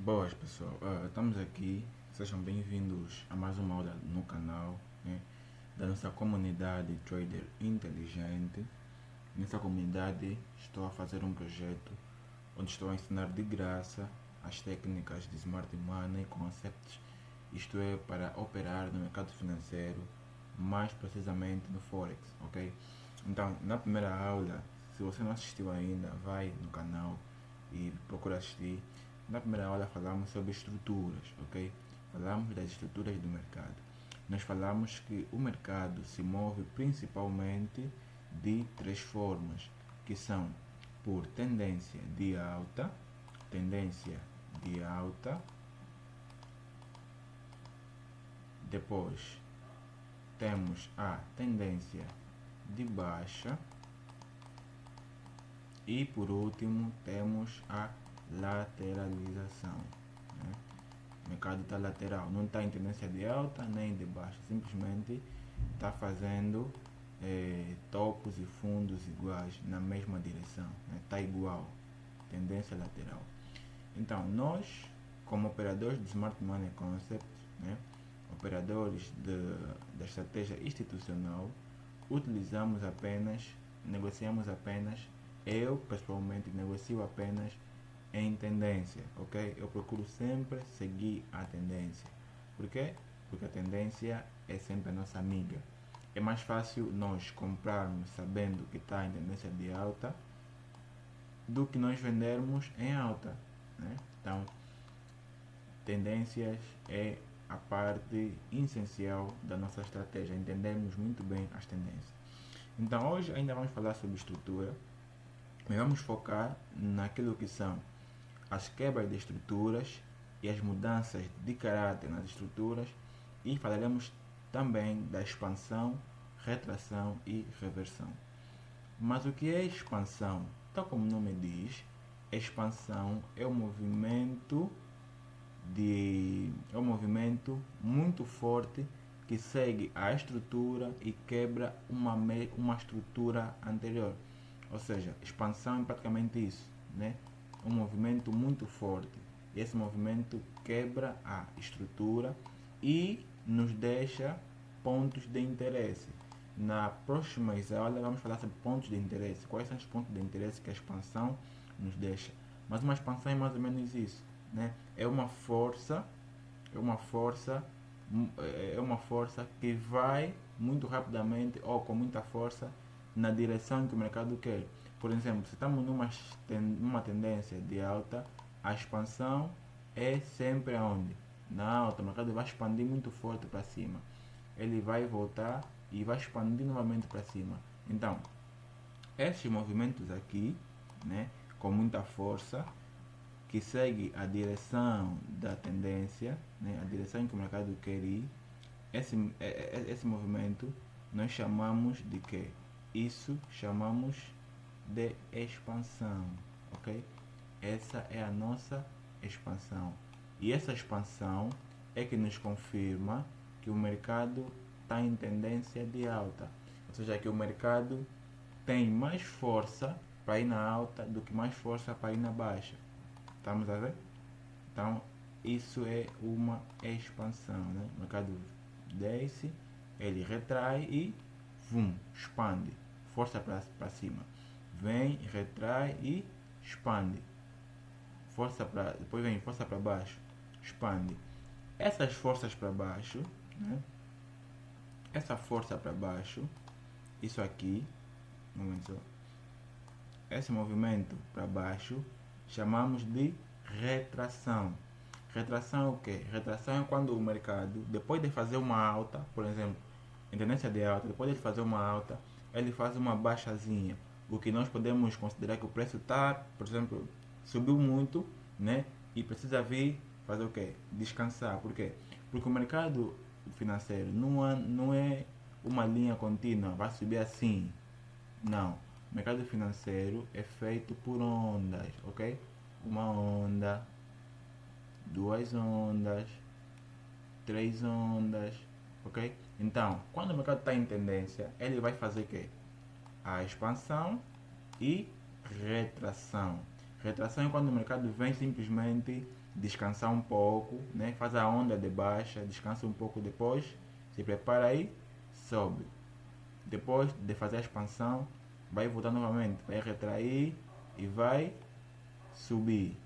Boas pessoal, estamos aqui, sejam bem-vindos a mais uma aula no canal, né, da nossa comunidade Trader Inteligente. Nessa comunidade estou a fazer um projeto onde estou a ensinar de graça as técnicas de Smart Money Concepts, isto é, para operar no mercado financeiro, mais precisamente no Forex, ok? Então, na primeira aula, se você não assistiu ainda, vai no canal e procura assistir. Na primeira aula falamos sobre estruturas, ok? Falamos das estruturas do mercado. Nós falamos que o mercado se move principalmente de três formas, que são por tendência de alta, depois temos a tendência de baixa e por último temos a lateralização, né? O mercado está lateral, não está em tendência de alta nem de baixa, simplesmente está fazendo topos e fundos iguais na mesma direção, né? Está igual, tendência lateral. Então nós, como operadores de Smart Money Concept, né, operadores da estratégia institucional, negociamos apenas, eu pessoalmente negocio apenas em tendência, ok? Eu procuro sempre seguir a tendência. Por quê? Porque a tendência é sempre a nossa amiga. É mais fácil nós comprarmos sabendo que está em tendência de alta do que nós vendermos em alta, né? Então, tendências é a parte essencial da nossa estratégia, entendermos muito bem as tendências. Então, hoje ainda vamos falar sobre estrutura, mas vamos focar naquilo que são as quebras de estruturas e as mudanças de caráter nas estruturas, e falaremos também da expansão, retração e reversão. Mas o que é expansão? Tal como o nome diz, expansão é um movimento muito forte que segue a estrutura e quebra uma estrutura anterior. Ou seja, expansão é praticamente isso, né? Um movimento muito forte. Esse movimento quebra a estrutura e nos deixa pontos de interesse. Na próxima aula vamos falar sobre pontos de interesse. Quais são os pontos de interesse que a expansão nos deixa? Mas uma expansão é mais ou menos isso, né? É uma força, é uma força, é uma força que vai muito rapidamente ou com muita força na direção que o mercado quer. Por exemplo, se estamos numa tendência de alta, a expansão é sempre aonde? Na alta. O mercado vai expandir muito forte para cima. Ele vai voltar e vai expandir novamente para cima. Então, esses movimentos aqui, né, com muita força, que segue a direção da tendência, né, a direção em que o mercado quer ir, esse movimento nós chamamos de quê? Isso chamamos de expansão, ok? Essa é a nossa expansão. E essa expansão é que nos confirma que o mercado está em tendência de alta. Ou seja, que o mercado tem mais força para ir na alta do que mais força para ir na baixa. Estamos a ver? Então, isso é uma expansão, né? O mercado desce, ele retrai e expande. Força para cima. Vem, retrai e expande. Depois vem força para baixo, expande. Essas forças para baixo, né? Essa força para baixo, isso aqui, um momento só. Esse movimento para baixo chamamos de retração. Retração é o que? Retração é quando o mercado, depois de fazer uma alta, por exemplo, em tendência de alta, depois de fazer uma alta, ele faz uma baixazinha. O que nós podemos considerar que o preço está, por exemplo, subiu muito, né? E precisa vir fazer o quê? Descansar. Por quê? Porque o mercado financeiro não é uma linha contínua, vai subir assim. Não. O mercado financeiro é feito por ondas, ok? Uma onda, duas ondas, três ondas, ok? Então, quando o mercado está em tendência, ele vai fazer o quê? A expansão e retração. Retração é quando o mercado vem simplesmente descansar um pouco, né? Faz a onda de baixa, descansa um pouco depois, se prepara aí, sobe. Depois de fazer a expansão, vai voltar novamente, vai retrair e vai subir.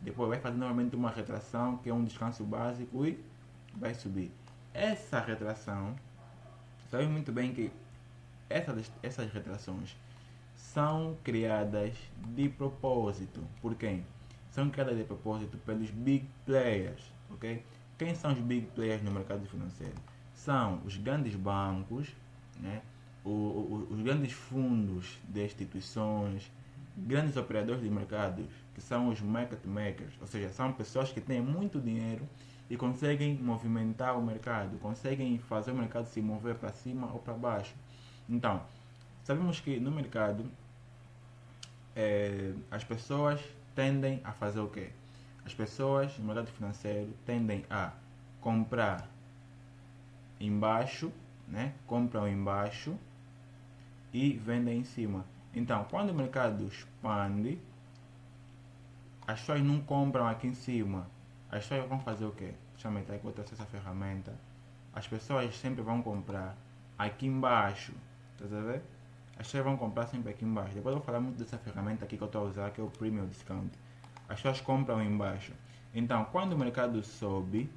Depois vai fazer novamente uma retração, que é um descanso básico e vai subir. Essa retração, sabe muito bem que essas retrações são criadas de propósito. Por quem? São criadas de propósito pelos big players, ok? Quem são os big players no mercado financeiro? São os grandes bancos, né? Os grandes fundos de instituições, grandes operadores de mercados, que são os market makers, ou seja, são pessoas que têm muito dinheiro e conseguem movimentar o mercado, conseguem fazer o mercado se mover para cima ou para baixo. Então, sabemos que no mercado as pessoas tendem a fazer o quê? As pessoas no mercado financeiro tendem a comprar embaixo, né? Compram embaixo e vendem em cima. Então, quando o mercado expande, as pessoas não compram aqui em cima. As pessoas vão fazer o quê? Deixa eu meter aqui, vou trazer essa ferramenta. As pessoas sempre vão comprar aqui embaixo. Tá a ver? As pessoas vão comprar sempre aqui embaixo. Depois eu vou falar muito dessa ferramenta aqui que eu estou a usar, que é o Premium Discount. As pessoas compram embaixo. Então, quando o mercado sobe,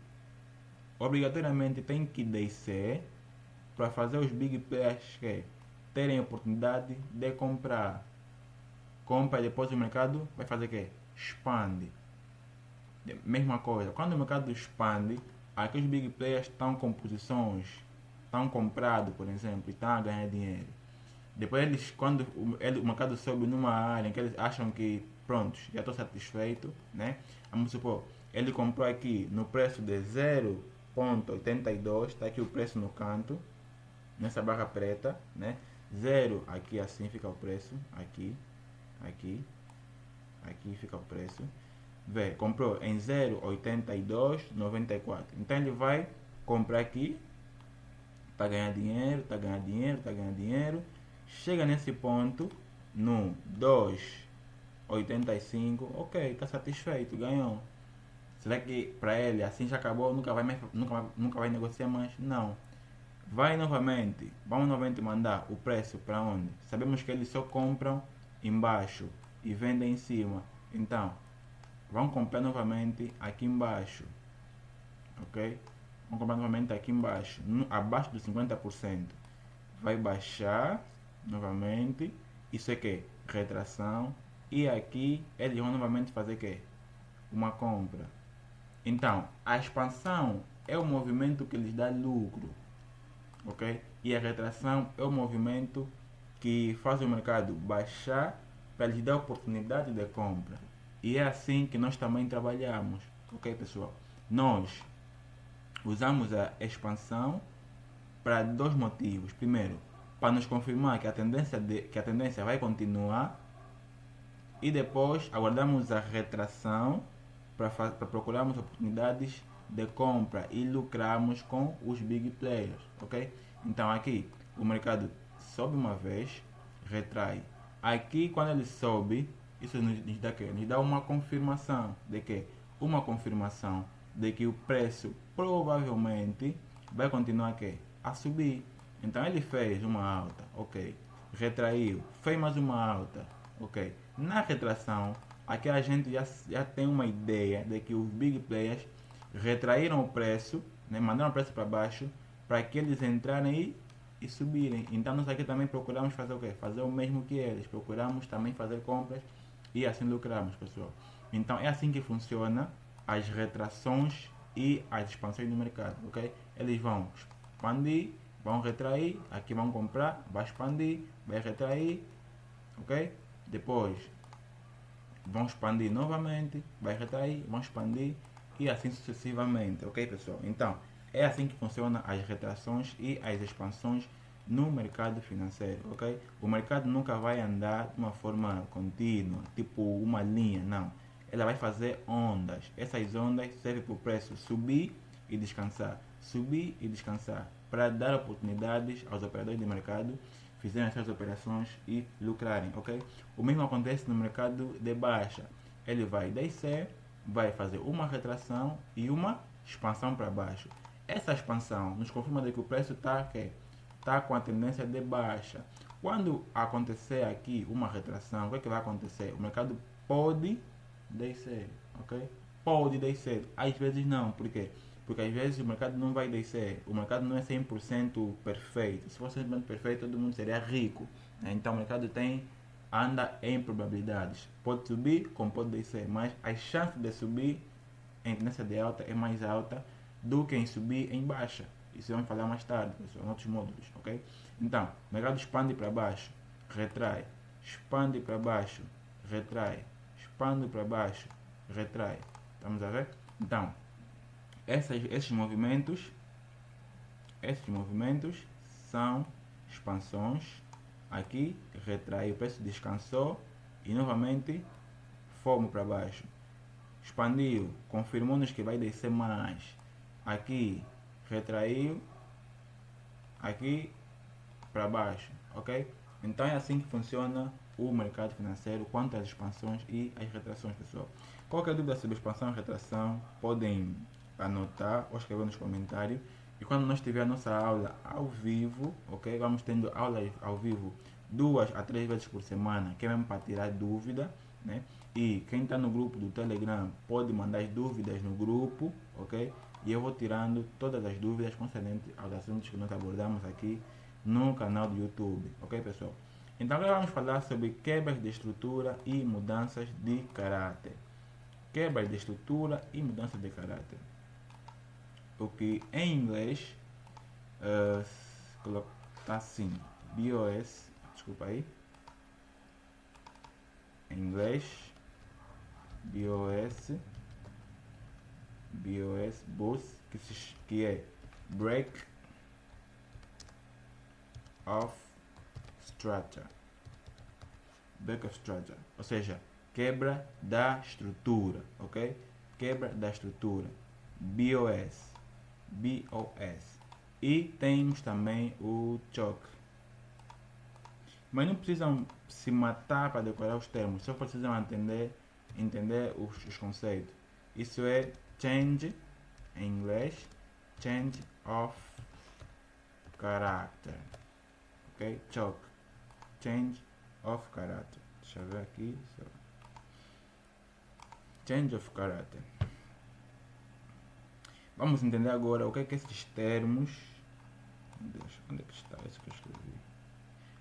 obrigatoriamente tem que descer para fazer os big players que terem a oportunidade de comprar. Compra e depois o mercado vai fazer o quê? Expande. Mesma coisa, quando o mercado expande, aqui os big players estão com posições, estão comprados, por exemplo, e estão a ganhar dinheiro. Depois eles, quando o mercado sobe numa área em que eles acham que, prontos, já estou satisfeito, né? Vamos supor, ele comprou aqui no preço de 0,82, está aqui o preço no canto, nessa barra preta, né? 0 aqui assim fica o preço, aqui, aqui, aqui fica o preço. Vê, comprou em 0,8294. Então ele vai comprar aqui, tá ganhando dinheiro, tá ganhando dinheiro, tá ganhando dinheiro. Chega nesse ponto, no 2,85, ok, tá satisfeito, ganhou. Será que para ele assim já acabou, nunca vai negociar mais? Não. Vai novamente, vamos novamente mandar o preço para onde? Sabemos que eles só compram embaixo e vendem em cima. Então, vão comprar novamente aqui embaixo, ok? Vão comprar novamente aqui embaixo, abaixo dos 50%. Vai baixar novamente, isso é que? Retração. E aqui eles vão novamente fazer que? Uma compra. Então, a expansão é o movimento que lhes dá lucro, ok? E a retração é o movimento que faz o mercado baixar para lhes dar oportunidade de compra. E é assim que nós também trabalhamos, ok, pessoal? Nós usamos a expansão para dois motivos. Primeiro, para nos confirmar que a tendência vai continuar, e depois aguardamos a retração para procurarmos oportunidades de compra e lucrarmos com os big players, ok? Então aqui o mercado sobe uma vez, retrai. Aqui quando ele sobe, isso nos dá que? Nos dá uma confirmação de que? Uma confirmação de que o preço provavelmente vai continuar aqui, a subir. Então ele fez uma alta, ok? Retraiu, fez mais uma alta, ok? Na retração, aqui a gente já tem uma ideia de que os big players retraíram o preço, né? Mandaram o preço para baixo para que eles entrarem e subirem. Então nós aqui também procuramos fazer o quê? Fazer o mesmo que eles. Procuramos também fazer compras e assim lucramos, pessoal. Então é assim que funciona as retrações e as expansões do mercado, ok? Eles vão expandir, vão retrair, aqui vão comprar, vai expandir, vai retrair, ok? Depois vão expandir novamente, vai retrair, vão expandir e assim sucessivamente, ok, pessoal? Então é assim que funcionam as retrações e as expansões no mercado financeiro, ok? O mercado nunca vai andar de uma forma contínua, tipo uma linha, não. Ela vai fazer ondas. Essas ondas servem para o preço subir e descansar, para dar oportunidades aos operadores de mercado fizerem essas operações e lucrarem, ok? O mesmo acontece no mercado de baixa. Ele vai descer vai fazer uma retração e uma expansão para baixo. Essa expansão nos confirma de que o preço está com a tendência de baixa. Quando acontecer aqui uma retração, o que vai acontecer? O mercado pode descer, ok? Pode descer, às vezes não, por quê? Porque às vezes o mercado não vai descer, o mercado não é 100% perfeito. Se fosse 100% perfeito, todo mundo seria rico, né? Então o mercado anda em probabilidades, pode subir como pode descer, mas a chance de subir em tendência de alta é mais alta do que em subir em baixa. Isso vamos falar mais tarde, pessoal, em outros módulos, ok? Então, o mercado expande para baixo, retrai, expande para baixo, retrai, expande para baixo, retrai. Estamos a ver? Então, esses movimentos são expansões. Aqui retrai, o preço descansou e novamente fomos para baixo. Expandiu, confirmou-nos que vai descer mais. Aqui retraiu, aqui para baixo, ok? Então é assim que funciona o mercado financeiro quanto às expansões e às retrações, pessoal. Qualquer dúvida sobre expansão e retração, podem anotar ou escrever nos comentários. E quando nós tiver a nossa aula ao vivo, ok? Vamos tendo aulas ao vivo 2 a 3 vezes por semana, que é mesmo para tirar dúvida, né? E quem está no grupo do Telegram pode mandar as dúvidas no grupo, ok? E eu vou tirando todas as dúvidas concernentes aos assuntos que nós abordamos aqui no canal do YouTube, ok, pessoal? Então agora vamos falar sobre quebras de estrutura e mudanças de caráter. Quebras de estrutura e mudanças de caráter. O que em inglês está assim, BOS, desculpa aí, em inglês, BOS, que é Break of Structure. Break of Structure, ou seja, quebra da estrutura, ok? Quebra da estrutura, BOS. E temos também o choke. Mas não precisam se matar para decorar os termos, só precisam entender os conceitos. Isso é change, em inglês, change of character, ok? Choke, change of character. Deixa eu ver aqui. Change of character. Vamos entender agora o que é que esses termos. Onde é que está isso que eu escrevi?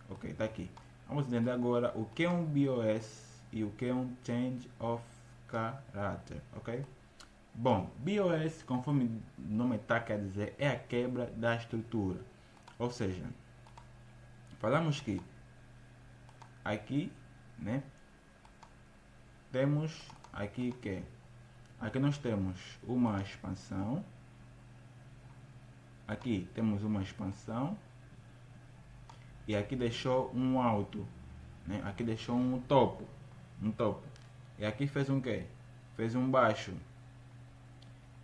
Ok, está aqui. Vamos entender agora o que é um BOS e o que é um Change of Character, ok? Bom, BOS, conforme o nome está quer dizer, é a quebra da estrutura. Ou seja, falamos que aqui, né, temos aqui que aqui nós temos uma expansão, aqui temos uma expansão e aqui deixou um alto, né? Aqui deixou um topo, e aqui fez um quê? Fez um baixo.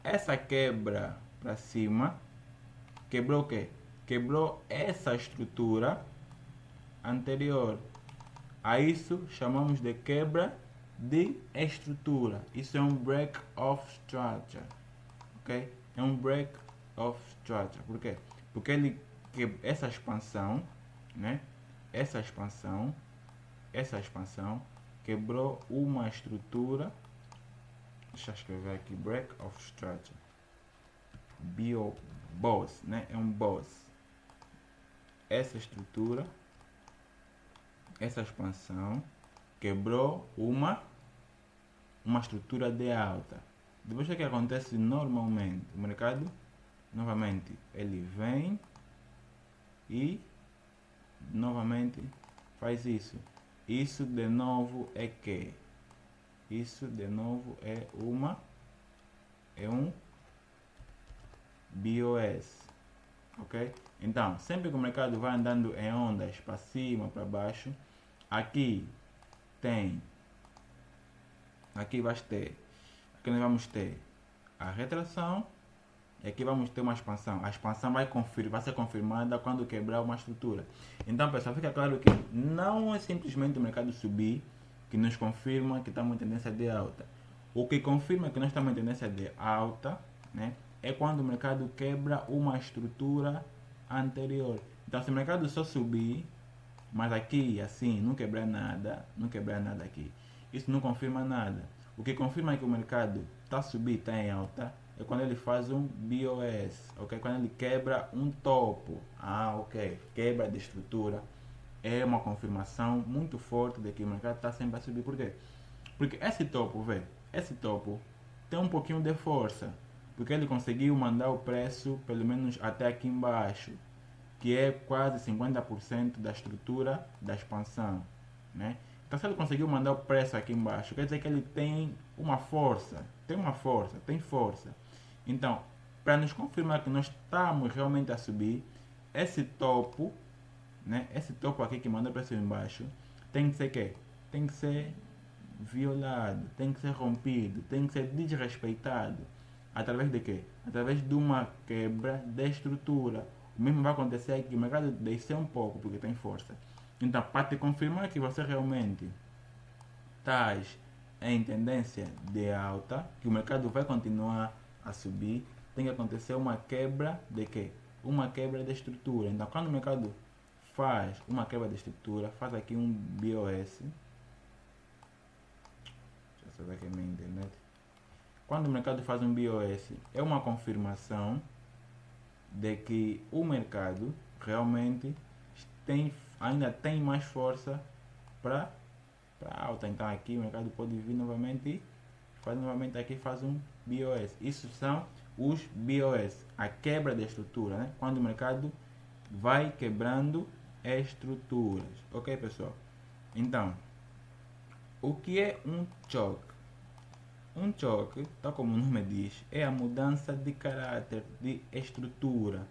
Essa quebra para cima quebrou o quê? Quebrou essa estrutura anterior. A isso chamamos de quebra de estrutura. Isso é um break of structure, ok? É um break of structure. Por quê? Porque essa expansão, né? Essa expansão quebrou uma estrutura. Deixa eu escrever aqui, break of structure. BOS, né? É um BOS. Essa estrutura, essa expansão quebrou uma estrutura de alta. Depois o que acontece normalmente? O mercado, novamente, ele vem e novamente faz isso. Isso de novo é que? Isso de novo é um BOS, ok? Então, sempre que o mercado vai andando em ondas para cima, para baixo, aqui nós vamos ter a retração e aqui vamos ter uma expansão. A expansão vai ser confirmada quando quebrar uma estrutura. Então, pessoal, fica claro que não é simplesmente o mercado subir que nos confirma que estamos em tendência de alta. O que confirma que nós estamos em tendência de alta, né, é quando o mercado quebra uma estrutura anterior. Então, se o mercado só subir, mas aqui, assim, não quebrar nada aqui, isso não confirma nada. O que confirma que o mercado está subindo, está em alta, é quando ele faz um BOS, ok? Quando ele quebra um topo. Ok, quebra de estrutura. É uma confirmação muito forte de que o mercado está sempre a subir. Por quê? Porque esse topo tem um pouquinho de força, porque ele conseguiu mandar o preço pelo menos até aqui embaixo, que é quase 50% da estrutura da expansão, né? Então se ele conseguiu mandar o preço aqui embaixo, quer dizer que ele tem uma força, tem força. Então, para nos confirmar que nós estamos realmente a subir, esse topo, né? Esse topo aqui que manda o preço embaixo, tem que ser quê? Tem que ser violado, tem que ser rompido, tem que ser desrespeitado. Através de quê? Através de uma quebra de estrutura. O mesmo vai acontecer aqui, o mercado descer um pouco porque tem força. Então, para te confirmar que você realmente estás em tendência de alta, que o mercado vai continuar a subir, tem que acontecer uma quebra de quê? Uma quebra de estrutura. Então, quando o mercado faz uma quebra de estrutura, faz aqui um BOS. Deixa eu saber aqui a minha internet. Quando o mercado faz um BOS, é uma confirmação de que o mercado realmente ainda tem mais força para alta. Então aqui o mercado pode vir novamente e faz novamente aqui, faz um BOS. Isso são os BOS, a quebra da estrutura, né? Quando o mercado vai quebrando estruturas. Ok, pessoal? Então, o que é um choque? Um choque, tal como o nome diz, é a mudança de caráter, de estrutura.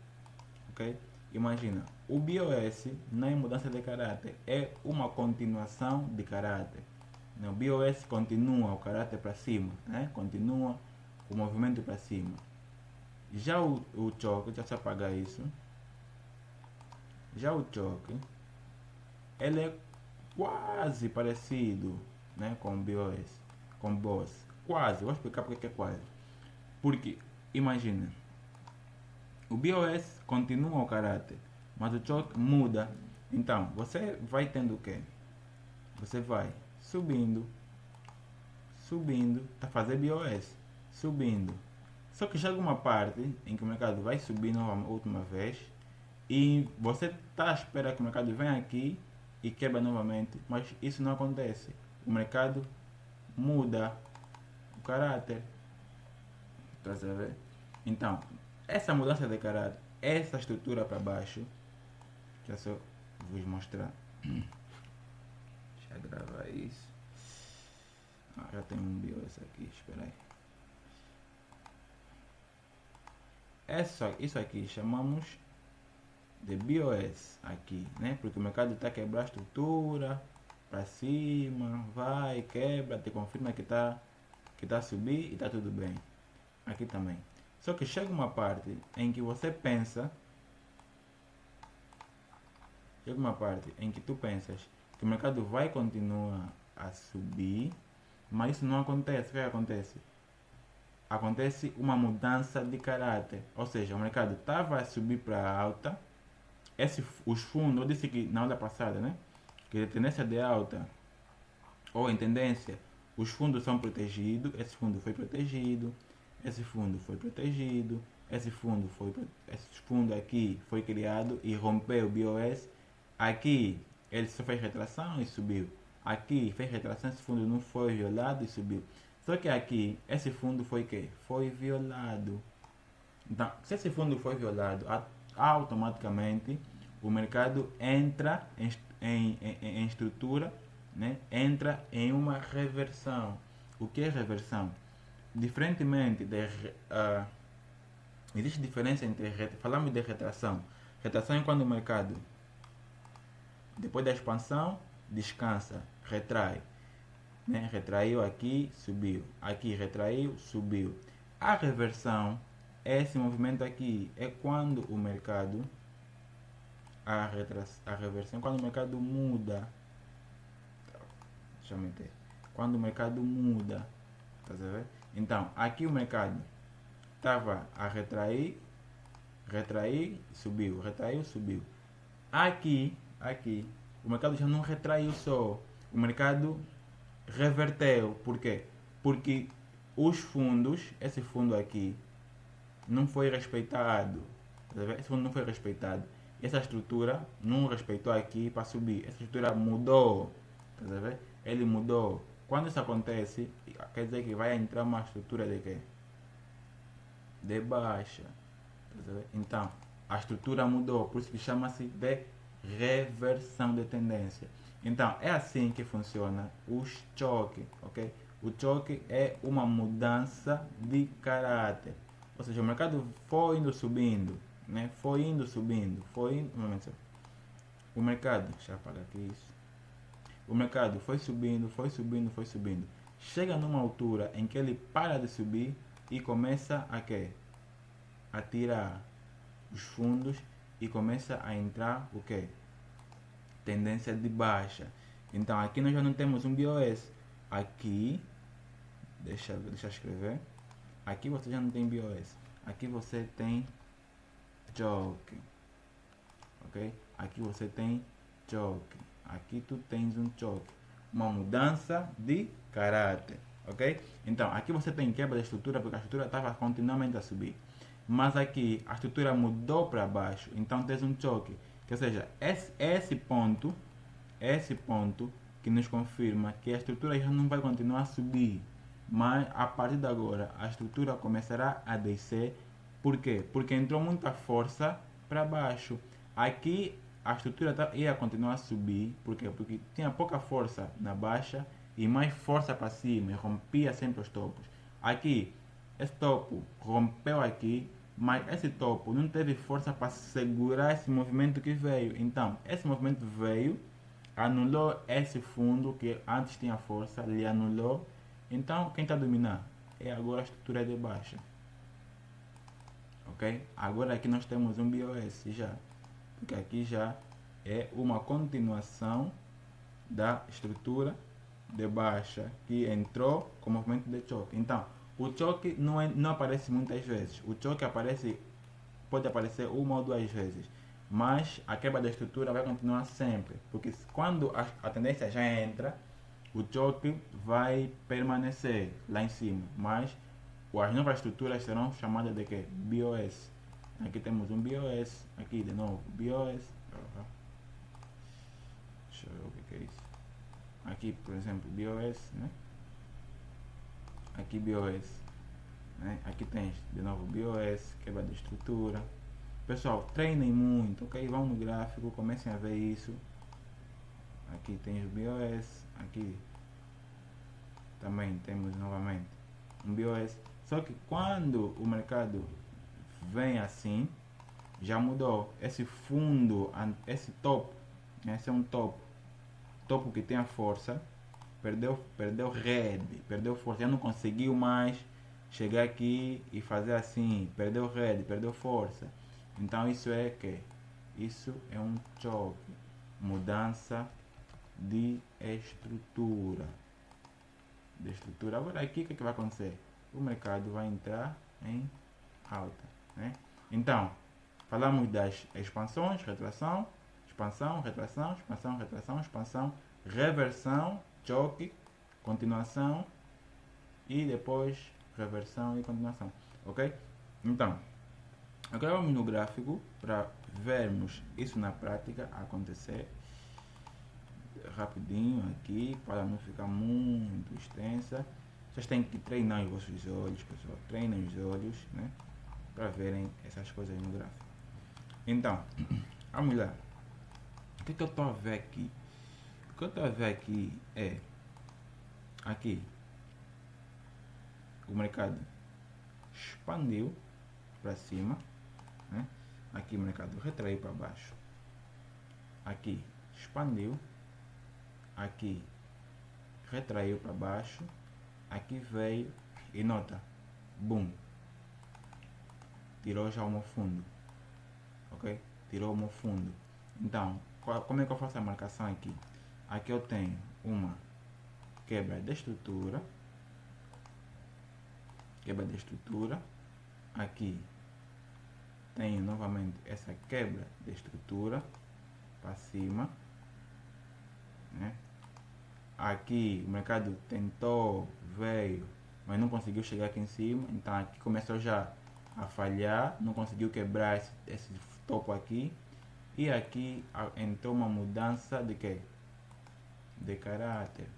Ok? Imagina, o BOS não é mudança de caráter, é uma continuação de caráter. O BOS continua o caráter para cima, né? Continua o movimento para cima. Já o choque, deixa eu apagar isso. Já o choque, ele é quase parecido, né, com o BOS, com BOS. Quase, vou explicar porque é quase. Porque, imagina, o BOS continua o caráter, mas o choque muda. Então, você vai tendo o quê? Você vai subindo, subindo, tá fazer BOS, subindo. Só que chega uma parte em que o mercado vai subir novamente, última vez, e você está à espera que o mercado venha aqui e quebra novamente, mas isso não acontece. O mercado muda o caráter. Tá a ver? Então, essa mudança de caráter, essa estrutura para baixo, já só vos mostrar. Deixa eu gravar isso. Já tem um BIOS aqui, espera aí. Isso aqui chamamos de BOS aqui, né? Porque o mercado está quebrando a estrutura para cima, vai, quebra, te confirma que tá a subir e está tudo bem. Aqui também. Só que chega uma parte em que você pensa, chega uma parte em que tu pensas que o mercado vai continuar a subir, mas isso não acontece. O que acontece? Acontece uma mudança de caráter, ou seja, o mercado estava a subir para alta, os fundos, eu disse que na aula passada, né, que a tendência de alta ou em tendência, os fundos são protegidos, esse fundo foi protegido, esse fundo foi protegido, esse fundo aqui foi criado e rompeu o BOS, aqui ele só fez retração e subiu, aqui fez retração, esse fundo não foi violado e subiu. Só que aqui, esse fundo foi que? Foi violado. Então, se esse fundo foi violado, automaticamente o mercado entra em estrutura, né? Entra em uma reversão. O que é reversão? Diferentemente de... existe diferença entre... Falamos de retração. Retração é quando o mercado, depois da expansão, descansa, retrai. Né? Retraiu aqui, subiu. Aqui retraiu, subiu. A reversão é esse movimento aqui. É quando o mercado... A reversão é quando o mercado muda. Deixa eu meter. Quando o mercado muda. Tá a ver? Então, aqui o mercado estava a retrair, subiu, retraiu, subiu. Aqui, o mercado já não retraiu só, o mercado reverteu. Por quê? Porque os fundos, esse fundo aqui, não foi respeitado. Esse fundo não foi respeitado. Essa estrutura não respeitou aqui para subir. Essa estrutura mudou. Ele mudou. Quando isso acontece, quer dizer que vai entrar uma estrutura de quê? De baixa. Então, a estrutura mudou. Por isso que chama-se de reversão de tendência. Então, é assim que funciona o choque, ok? O choque é uma mudança de caráter. Ou seja, o mercado foi indo subindo, né? Foi indo subindo, foi indo... Um momento. O mercado, deixa eu apagar aqui isso. O mercado foi subindo, foi subindo, foi subindo. Chega numa altura em que ele para de subir e começa a quê? A tirar os fundos e começa a entrar o quê? Tendência de baixa. Então aqui nós já não temos um BOS. Aqui, deixa eu escrever. Aqui você já não tem BOS. Aqui você tem choque. Ok? Aqui você tem choque. Aqui tu tens um choque. Uma mudança de caráter. Ok? Então aqui você tem quebra da estrutura porque a estrutura estava continuamente a subir. Mas aqui a estrutura mudou para baixo. Então tens um choque. Ou seja, esse ponto que nos confirma que a estrutura já não vai continuar a subir, mas a partir de agora a estrutura começará a descer. Por quê? Porque entrou muita força para baixo. Aqui a estrutura ia continuar a subir. Por quê? Porque tinha pouca força na baixa e mais força para cima, e rompia sempre os topos. Aqui, esse topo rompeu aqui, mas esse topo não teve força para segurar esse movimento que veio. Então, esse movimento veio, anulou esse fundo que antes tinha força, ele anulou. Então, quem está a dominar? É agora a estrutura de baixa. Ok? Agora aqui nós temos um BOS já. Porque aqui já é uma continuação da estrutura de baixa que entrou com o movimento de choque. Então, o choque não aparece muitas vezes. O choque pode aparecer uma ou duas vezes. Mas a quebra da estrutura vai continuar sempre. Porque quando a tendência já entra, o choque vai permanecer lá em cima. Mas as novas estruturas serão chamadas de quê? BOS. Aqui temos um BOS. Aqui de novo, BOS. Deixa eu ver o que é isso. Aqui, por exemplo, BOS, né? Aqui BOS, né? Aqui tens de novo BOS, quebra de estrutura. Pessoal, treinem muito, ok? Vão no gráfico, comecem a ver isso. Aqui tens o BOS, aqui também temos novamente um BOS. Só que quando o mercado vem assim, já mudou. Esse fundo, esse topo, esse é um topo que tem a força, perdeu rede, perdeu força, já não conseguiu mais chegar aqui e fazer assim, perdeu rede, perdeu força. Então isso é que? Isso é um choque, mudança de estrutura. Agora aqui o que vai acontecer? O mercado vai entrar em alta, né? Então, falamos das expansões, retração, expansão, retração, expansão, retração, expansão, reversão, choque, continuação e depois reversão e continuação, ok? Então, agora vamos no gráfico para vermos isso na prática acontecer rapidinho aqui para não ficar muito extensa. Vocês têm que treinar os vossos olhos, pessoal, treinem os olhos, né, para verem essas coisas no gráfico. Então, vamos lá. O que eu estou a ver aqui? O que eu estou a ver aqui é aqui o mercado expandiu para cima, né? Aqui o mercado retraiu para baixo, aqui expandiu, aqui retraiu para baixo, aqui veio e nota, boom, tirou já o meu fundo, ok? Tirou o meu fundo. Então, como é que eu faço a marcação aqui? Aqui eu tenho uma quebra de estrutura, quebra de estrutura. Aqui tenho novamente essa quebra de estrutura para cima, né? Aqui o mercado tentou, veio, mas não conseguiu chegar aqui em cima, então aqui começou já a falhar, não conseguiu quebrar esse topo aqui, e aqui entrou uma mudança de quê? De caráter.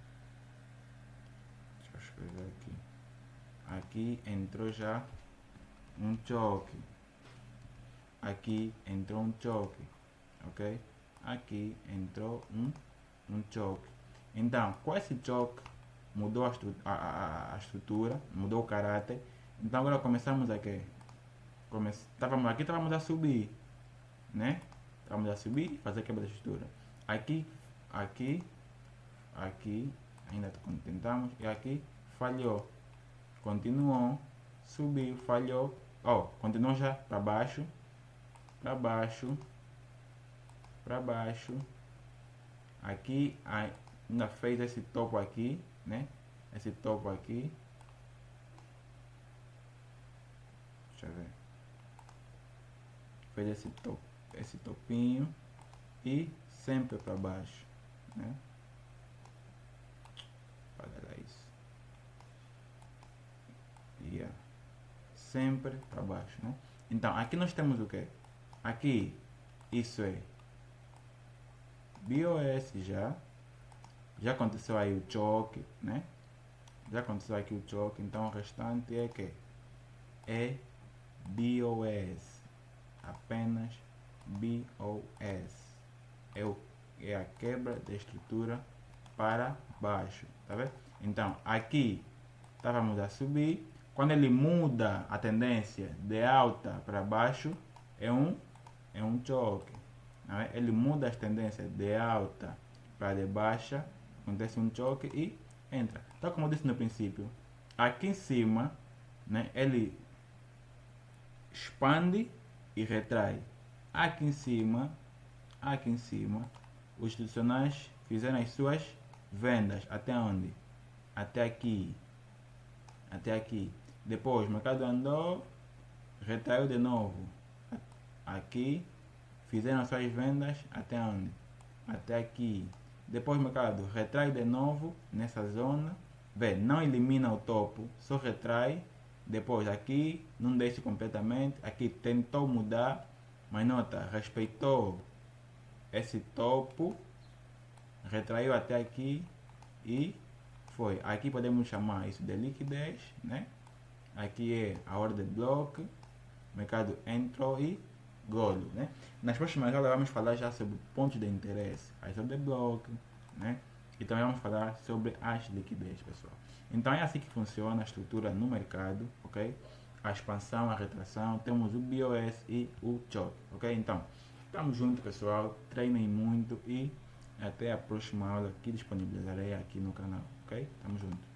Deixa eu escrever aqui. Aqui entrou já um choque. Aqui entrou um choque, ok? Aqui entrou um choque. Então, com esse choque, mudou a estrutura, mudou o caráter. Então agora começamos aqui. Aqui estávamos a subir, né? Estávamos a subir e fazer quebra de estrutura. Aqui, ainda tentamos, e aqui falhou. Continuou, subiu, falhou. Continuou já para baixo, para baixo, para baixo. Aqui ainda fez esse topo aqui, né? Esse topo aqui. Deixa eu ver. Fez esse topinho e sempre para baixo, né? Olha isso. Yeah. Sempre para baixo, né? Então aqui nós temos o que? Aqui isso é BOS já aconteceu aí o choque, né? Já aconteceu aqui o choque, então o restante é que é BOS, apenas BOS, é a quebra da estrutura para baixo, tá vendo? Então aqui estávamos a subir, quando ele muda a tendência de alta para baixo é um choque, tá? Ele muda as tendências de alta para de baixa, acontece um choque e entra. Então, como eu disse no princípio, aqui em cima, né, ele expande e retrai. Aqui em cima, os institucionais fizeram as suas vendas. Até onde? Até aqui. Depois o mercado andou, retraiu de novo. Aqui, fizeram as suas vendas até onde? Até aqui. Depois o mercado retrai de novo nessa zona. Não elimina o topo, só retrai. Depois aqui, não deixa completamente. Aqui tentou mudar, mas nota, respeitou esse topo, retraiu até aqui e foi. Aqui podemos chamar isso de liquidez, né? Aqui é a ordem de bloco, o mercado entrou e golo, né? Nas próximas aulas vamos falar já sobre pontos de interesse, as ordens de bloco, né? E também vamos falar sobre as liquidez, pessoal. Então é assim que funciona a estrutura no mercado, ok? A expansão, a retração, temos o BOS e o choke, ok? Então, estamos juntos, pessoal, treinem muito e até a próxima aula que disponibilizarei aqui no canal, ok? Tamo junto.